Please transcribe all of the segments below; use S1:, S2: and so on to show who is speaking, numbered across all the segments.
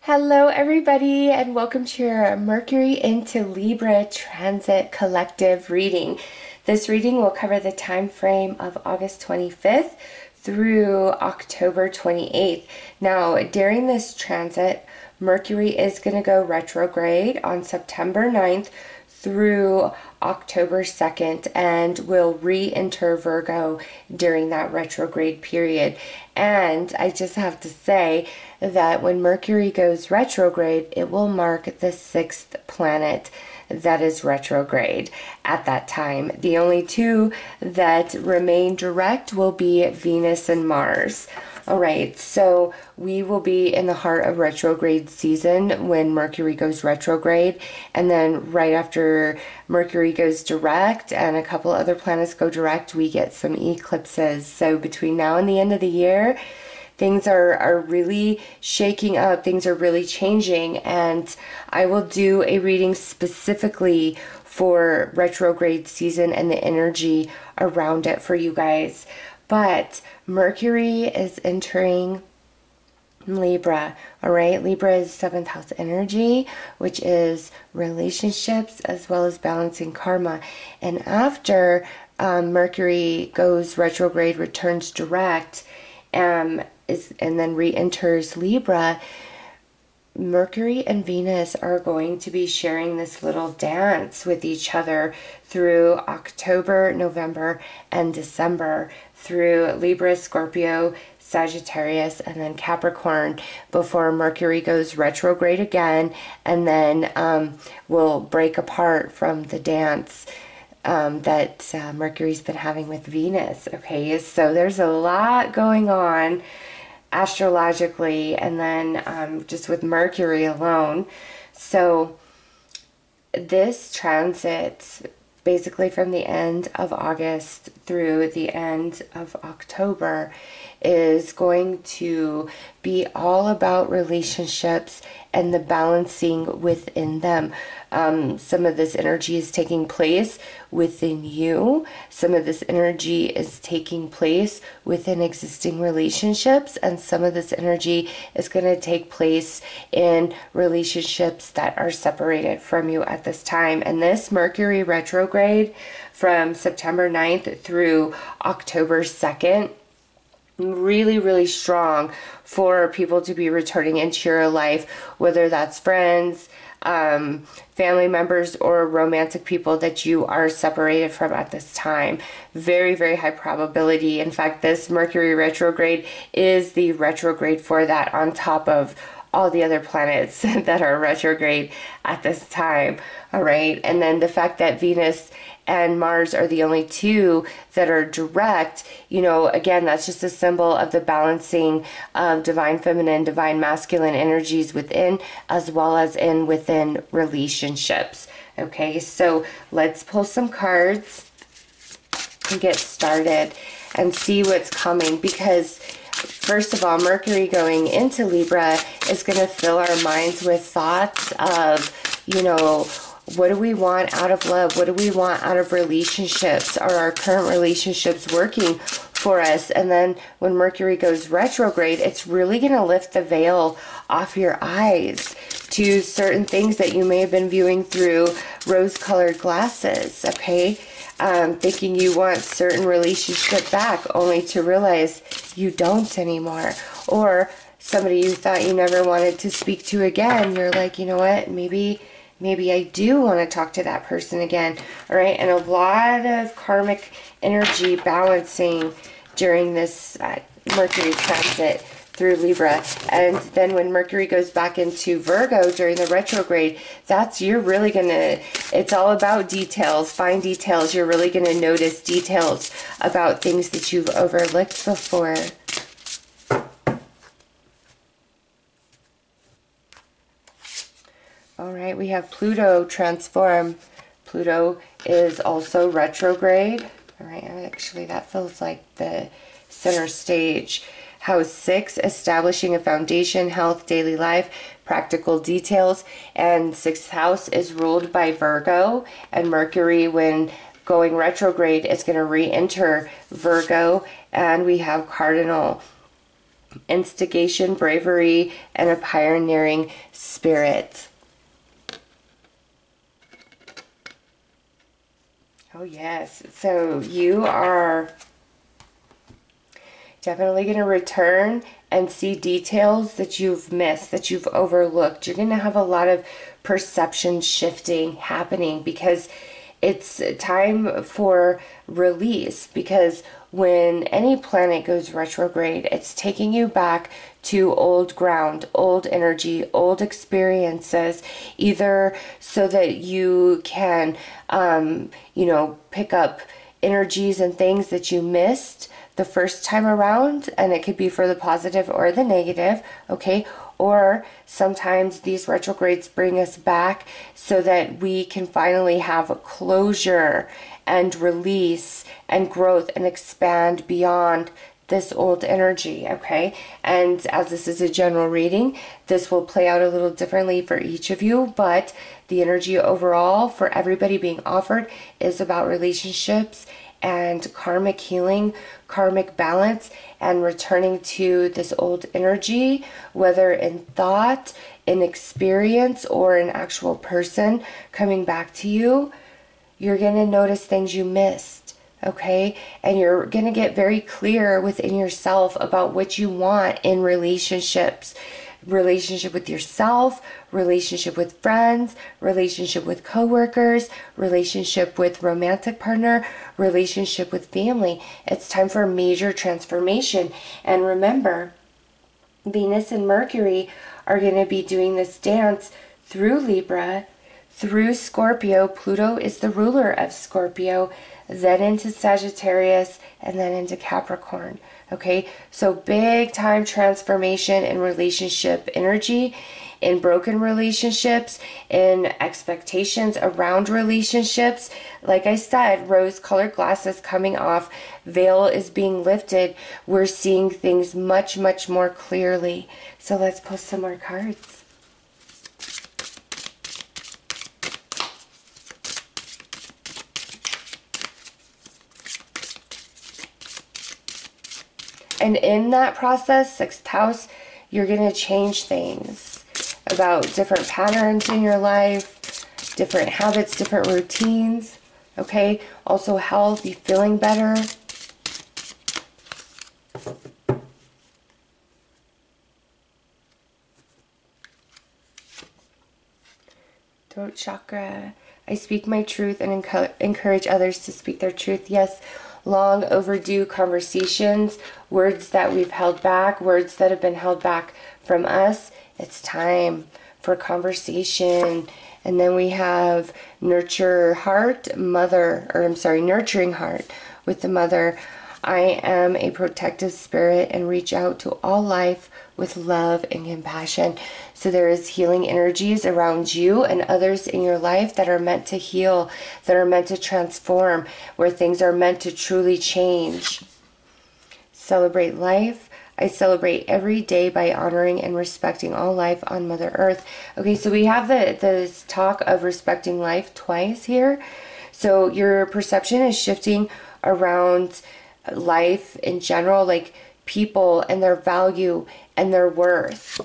S1: Hello, everybody, and welcome to your Mercury into Libra Transit Collective reading. This reading will cover the time frame of August 25th through October 28th. Now, during this transit, Mercury is going to go retrograde on September 9th through October 2nd and will re-enter Virgo during that retrograde period. And I just have to say that when Mercury goes retrograde, it will mark the sixth planet that is retrograde at that time. The only two that remain direct will be Venus and Mars. All right, so we will be in the heart of retrograde season when Mercury goes retrograde, and then right after Mercury goes direct and a couple other planets go direct, we get some eclipses. So between now and the end of the year, things are really shaking up, things are really changing, and I will do a reading specifically for retrograde season and the energy around it for you guys. But Mercury is entering Libra, all right? Libra is 7th house energy, which is relationships as well as balancing karma. And after Mercury goes retrograde, returns direct, and then re-enters Libra, Mercury and Venus are going to be sharing this little dance with each other through October, November, and December, through Libra, Scorpio, Sagittarius, and then Capricorn, before Mercury goes retrograde again, and then will break apart from the dance that Mercury's been having with Venus. Okay, so there's a lot going on astrologically, and then just with Mercury alone. So this transit, basically from the end of August through the end of October, is going to be all about relationships and the balancing within them. Some of this energy is taking place within you. Some of this energy is taking place within existing relationships, and some of this energy is going to take place in relationships that are separated from you at this time. And this Mercury retrograde from September 9th through October 2nd, really strong for people to be returning into your life, whether that's friends, family members, or romantic people that you are separated from at this time. Very high probability. In fact, this Mercury retrograde is the retrograde for that, on top of all the other planets that are retrograde at this time. All right, and then the fact that Venus and Mars are the only two that are direct, you know, again, that's just a symbol of the balancing of divine feminine, divine masculine energies within, as well as within relationships. Okay, so let's pull some cards and get started and see what's coming, because first of all, Mercury going into Libra is going to fill our minds with thoughts of, you know, what do we want out of love? What do we want out of relationships? Are our current relationships working for us? And then when Mercury goes retrograde, it's really going to lift the veil off your eyes to certain things that you may have been viewing through rose-colored glasses, okay? Thinking you want certain relationship back, only to realize you don't anymore. Or somebody you thought you never wanted to speak to again, you're like, you know what, maybe I do want to talk to that person again. All right, and a lot of karmic energy balancing during this Mercury transit through Libra. And then when Mercury goes back into Virgo during the retrograde, you're really gonna, it's all about details, fine details. You're really gonna notice details about things that you've overlooked before. All right, we have Pluto transform. Pluto is also retrograde. All right, actually that feels like the center stage. House 6, establishing a foundation, health, daily life, practical details. And 6th house is ruled by Virgo, and Mercury, when going retrograde, is going to re-enter Virgo, and we have cardinal instigation, bravery, and a pioneering spirit. Oh yes, so you are definitely going to return and see details that you've missed, that you've overlooked. You're going to have a lot of perception shifting happening because it's time for release. Because when any planet goes retrograde, it's taking you back to old ground, old energy, old experiences, either so that you can, pick up energies and things that you missed the first time around, and it could be for the positive or the negative, okay? Or sometimes these retrogrades bring us back so that we can finally have a closure and release and growth and expand beyond this old energy, okay? And as this is a general reading, this will play out a little differently for each of you, but the energy overall for everybody being offered is about relationships and karmic healing, karmic balance, and returning to this old energy, whether in thought, in experience, or an actual person coming back to you. You're going to notice things you missed, okay? And you're going to get very clear within yourself about what you want in relationships. Relationship with yourself, relationship with friends, relationship with coworkers, relationship with romantic partner, relationship with family. It's time for a major transformation. And remember, Venus and Mercury are going to be doing this dance through Libra, through Scorpio. Pluto is the ruler of Scorpio, then into Sagittarius, and then into Capricorn. Okay, so big time transformation in relationship energy, in broken relationships, in expectations around relationships. Like I said, rose-colored glasses coming off, veil is being lifted. We're seeing things much, much more clearly. So let's pull some more cards. And in that process, 6th house, you're going to change things about different patterns in your life, different habits, different routines, okay? Also health, you feeling better. Throat chakra. I speak my truth and encourage others to speak their truth. Yes, long overdue conversations, words that we've held back, words that have been held back from us. It's time for conversation. And then we have nurturing heart with the mother. I am a protective spirit and reach out to all life with love and compassion. So there is healing energies around you and others in your life that are meant to heal, that are meant to transform, where things are meant to truly change. Celebrate life. I celebrate every day by honoring and respecting all life on Mother Earth. Okay, so we have this talk of respecting life twice here. So your perception is shifting around life in general, like people and their value and their worth.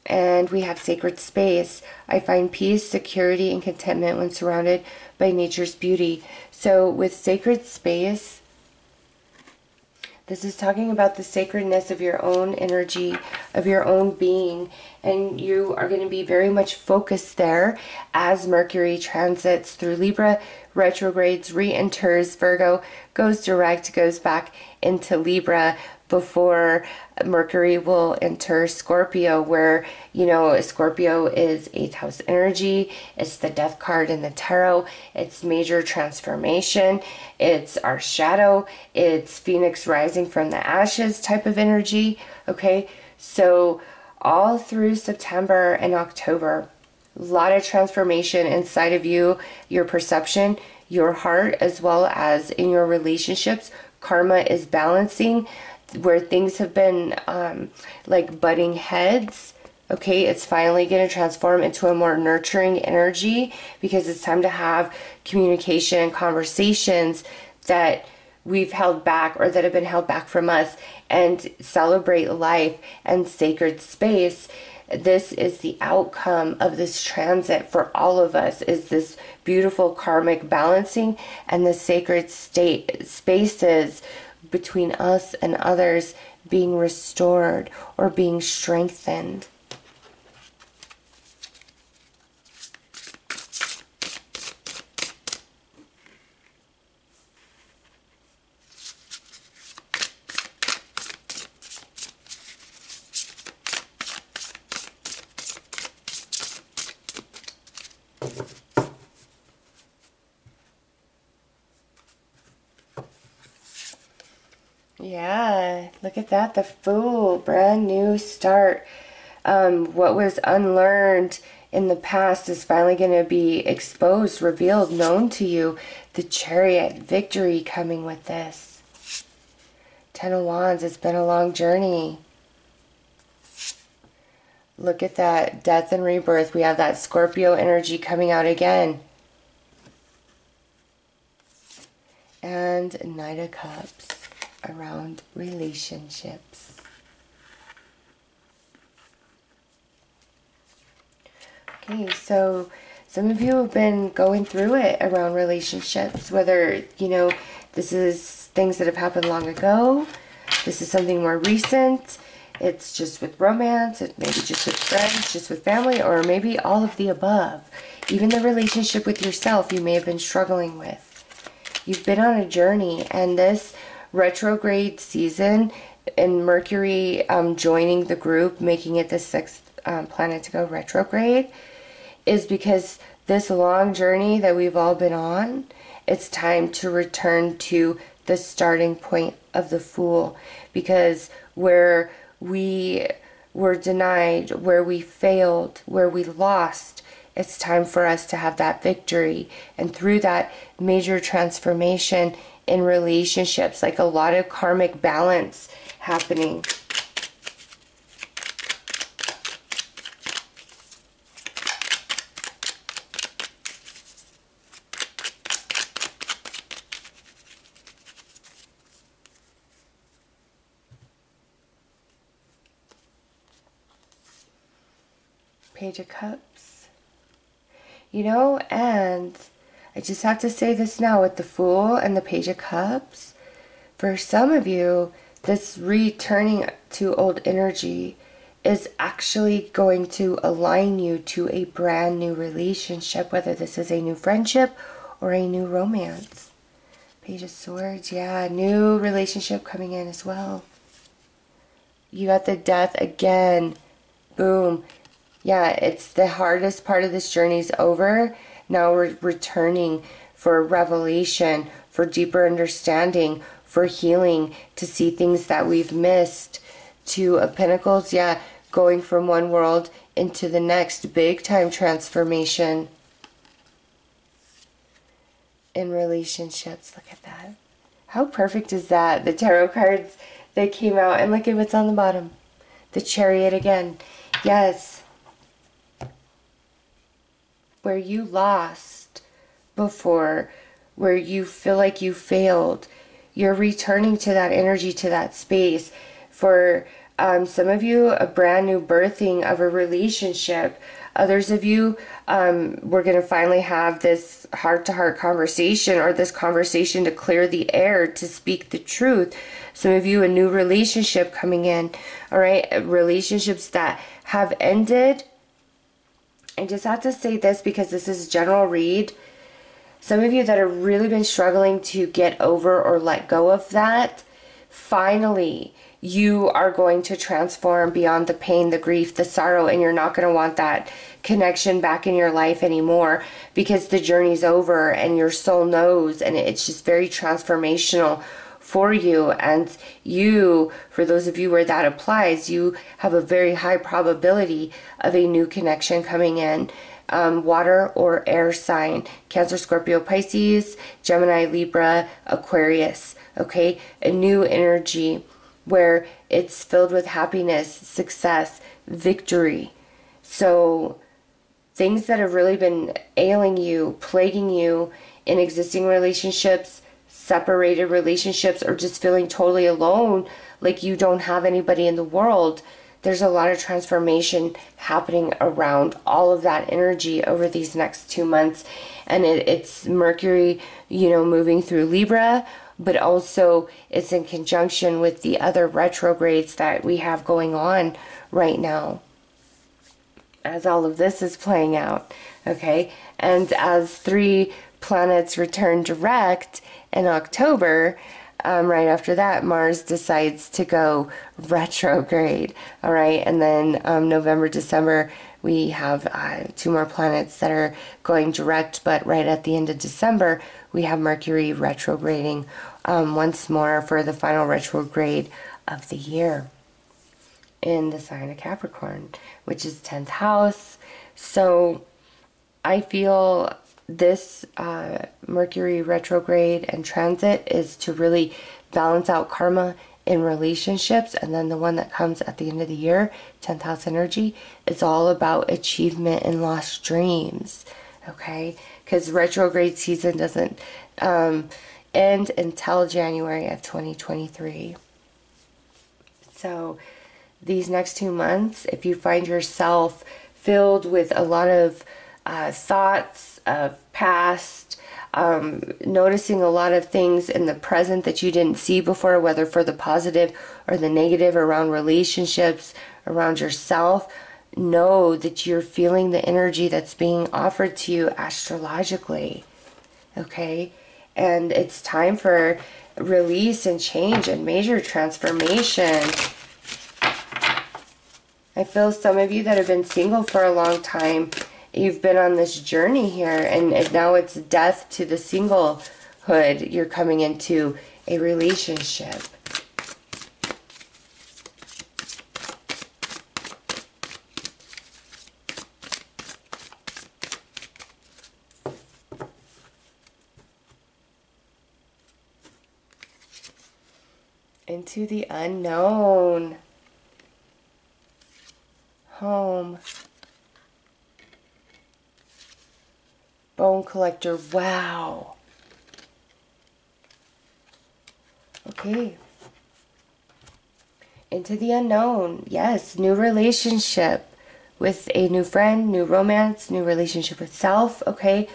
S1: And we have sacred space. I find peace, security, and contentment when surrounded by nature's beauty. So with sacred space, this is talking about the sacredness of your own energy, of your own being. And you are going to be very much focused there as Mercury transits through Libra, retrogrades, re-enters Virgo, goes direct, goes back into Libra before Mercury will enter Scorpio, where, Scorpio is 8th house energy. It's the death card in the tarot. It's major transformation. It's our shadow. It's Phoenix rising from the ashes type of energy. Okay, so all through September and October, a lot of transformation inside of you, your perception, your heart, as well as in your relationships. Karma is balancing where things have been like butting heads. Okay, it's finally going to transform into a more nurturing energy because it's time to have communication and conversations that we've held back or that have been held back from us, and celebrate life and sacred space. This is the outcome of this transit for all of us, is this beautiful karmic balancing and the sacred spaces between us and others being restored or being strengthened. Yeah, look at that, the Fool, brand new start. What was unlearned in the past is finally going to be exposed, revealed, known to you. The Chariot, victory coming with this. Ten of Wands, it's been a long journey. Look at that, death and rebirth. We have that Scorpio energy coming out again. And Knight of Cups around relationships. Okay, so some of you have been going through it around relationships, whether, you know, this is things that have happened long ago, this is something more recent, it's just with romance, it's maybe just with friends, just with family, or maybe all of the above. Even the relationship with yourself you may have been struggling with. You've been on a journey, and this retrograde season and Mercury joining the group, making it the sixth planet to go retrograde, is because this long journey that we've all been on, it's time to return to the starting point of the Fool, because where we were denied, where we failed, where we lost, it's time for us to have that victory. And through that major transformation in relationships, like a lot of karmic balance happening. Page of Cups. You know, and I just have to say this now with the Fool and the Page of Cups. For some of you, this returning to old energy is actually going to align you to a brand new relationship, whether this is a new friendship or a new romance. Page of Swords, yeah, new relationship coming in as well. You got the Death again. Boom. Yeah, it's the hardest part of this journey's over. Now we're returning for revelation, for deeper understanding, for healing, to see things that we've missed. Two of Pentacles, yeah, going from one world into the next. Big time transformation in relationships. Look at that. How perfect is that? The tarot cards that came out, and look at what's on the bottom. The Chariot again. Yes. Where you lost before, where you feel like you failed, you're returning to that energy, to that space. For some of you, a brand new birthing of a relationship. Others of you, we're going to finally have this heart-to-heart conversation, or this conversation to clear the air, to speak the truth. Some of you, a new relationship coming in. All right, relationships that have ended. I just have to say this because this is a general read. Some of you that have really been struggling to get over or let go of that, finally, you are going to transform beyond the pain, the grief, the sorrow, and you're not going to want that connection back in your life anymore, because the journey's over and your soul knows, and it's just very transformational for you. And you, for those of you where that applies, you have a very high probability of a new connection coming in. Water or air sign, Cancer, Scorpio, Pisces, Gemini, Libra, Aquarius. Okay, a new energy where it's filled with happiness, success, victory. So things that have really been ailing you, plaguing you in existing relationships, separated relationships or just feeling totally alone, like you don't have anybody in the world. There's a lot of transformation happening around all of that energy over these next 2 months. And it's Mercury, moving through Libra, but also it's in conjunction with the other retrogrades that we have going on right now as all of this is playing out, okay? And as 3 planets return direct in October, right after that, Mars decides to go retrograde, all right? And then November, December, we have 2 more planets that are going direct, but right at the end of December, we have Mercury retrograding once more for the final retrograde of the year in the sign of Capricorn, which is 10th house. So I feel this Mercury retrograde and transit is to really balance out karma in relationships. And then the one that comes at the end of the year, 10th house energy, is all about achievement and lost dreams, okay? Because retrograde season doesn't end until January of 2023. So these next 2 months, if you find yourself filled with a lot of thoughts of past, noticing a lot of things in the present that you didn't see before, whether for the positive or the negative around relationships, around yourself, know that you're feeling the energy that's being offered to you astrologically, okay? And it's time for release and change and major transformation. I feel some of you that have been single for a long time, you've been on this journey here, and now it's death to the singlehood. You're coming into a relationship. Into the unknown. Home. Bone collector. Wow. Okay. Into the unknown. Yes, new relationship with a new friend, new romance, new relationship with self, okay?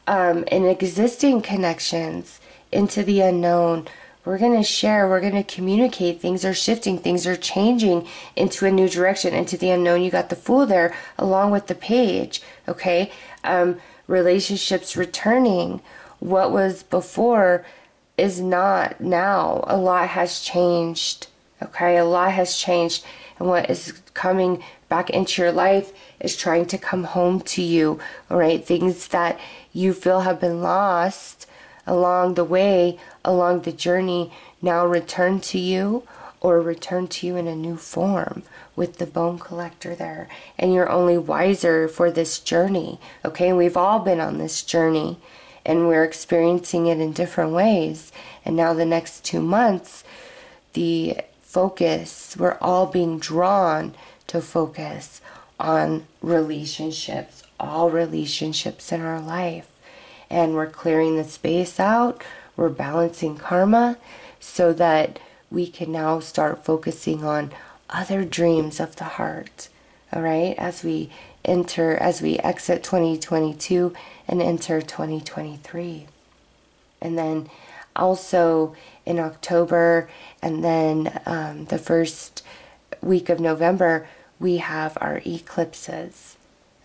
S1: And existing connections into the unknown. We're going to share, we're going to communicate. Things are shifting, things are changing into a new direction, into the unknown. You got the Fool there along with the Page, okay? Relationships returning. What was before is not now. A lot has changed, okay? A lot has changed. And what is coming back into your life is trying to come home to you, all right? Things that you feel have been lost along the way, along the journey, now return to you, or return to you in a new form with the Bone Collector there. And you're only wiser for this journey, okay? We've all been on this journey, and we're experiencing it in different ways. And now the next 2 months, the focus, we're all being drawn to focus on relationships, all relationships in our life. And we're clearing the space out, we're balancing karma so that we can now start focusing on other dreams of the heart, all right, as we exit 2022 and enter 2023. And then also in October and then the first week of November, we have our eclipses,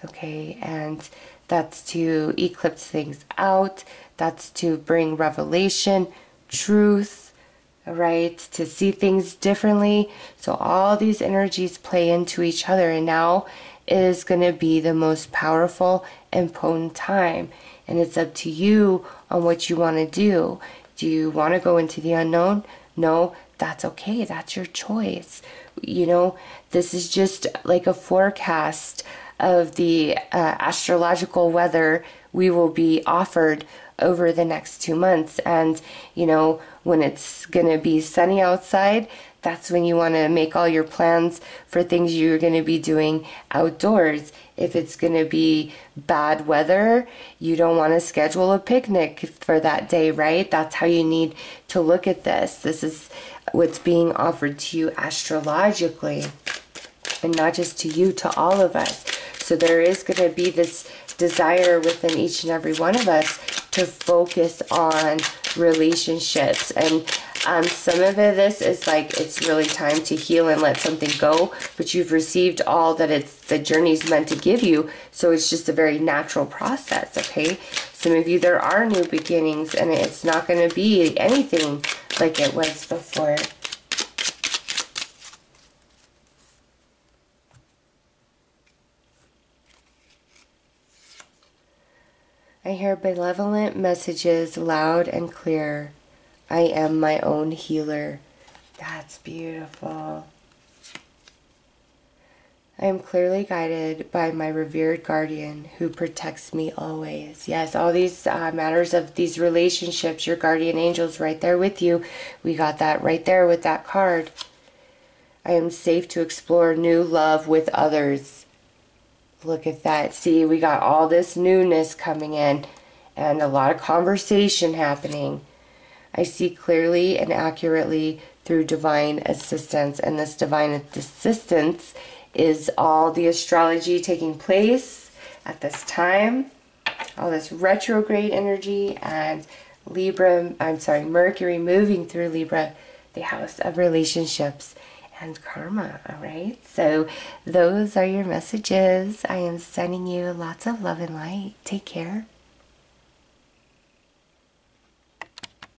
S1: okay? And that's to eclipse things out. That's to bring revelation, truth, right? To see things differently. So all these energies play into each other. And now is going to be the most powerful and potent time. And it's up to you on what you want to do. Do you want to go into the unknown? No, that's okay. That's your choice. You know, this is just like a forecast of the astrological weather we will be offered over the next 2 months. And, you know, when it's going to be sunny outside, That's when you want to make all your plans for things you're going to be doing outdoors. If it's going to be bad weather, you don't want to schedule a picnic for that day, right? That's how you need to look at this. This is what's being offered to you astrologically, and not just to you, to all of us. So there is going to be this desire within each and every one of us to focus on relationships. And some of this is like, it's really time to heal and let something go, but you've received all that the journey's meant to give you, so it's just a very natural process, okay? Some of you, there are new beginnings, and it's not going to be anything like it was before. I hear benevolent messages loud and clear. I am my own healer. That's beautiful. I am clearly guided by my revered guardian who protects me always. Yes, all these matters of these relationships, your guardian angel's right there with you. We got that right there with that card. I am safe to explore new love with others. Look at that. See, we got all this newness coming in and a lot of conversation happening. I see clearly and accurately through divine assistance, and this divine assistance is all the astrology taking place at this time, all this retrograde energy, and Mercury moving through Libra, the house of relationships and karma. All right, so those are your messages. I am sending you lots of love and light. Take care.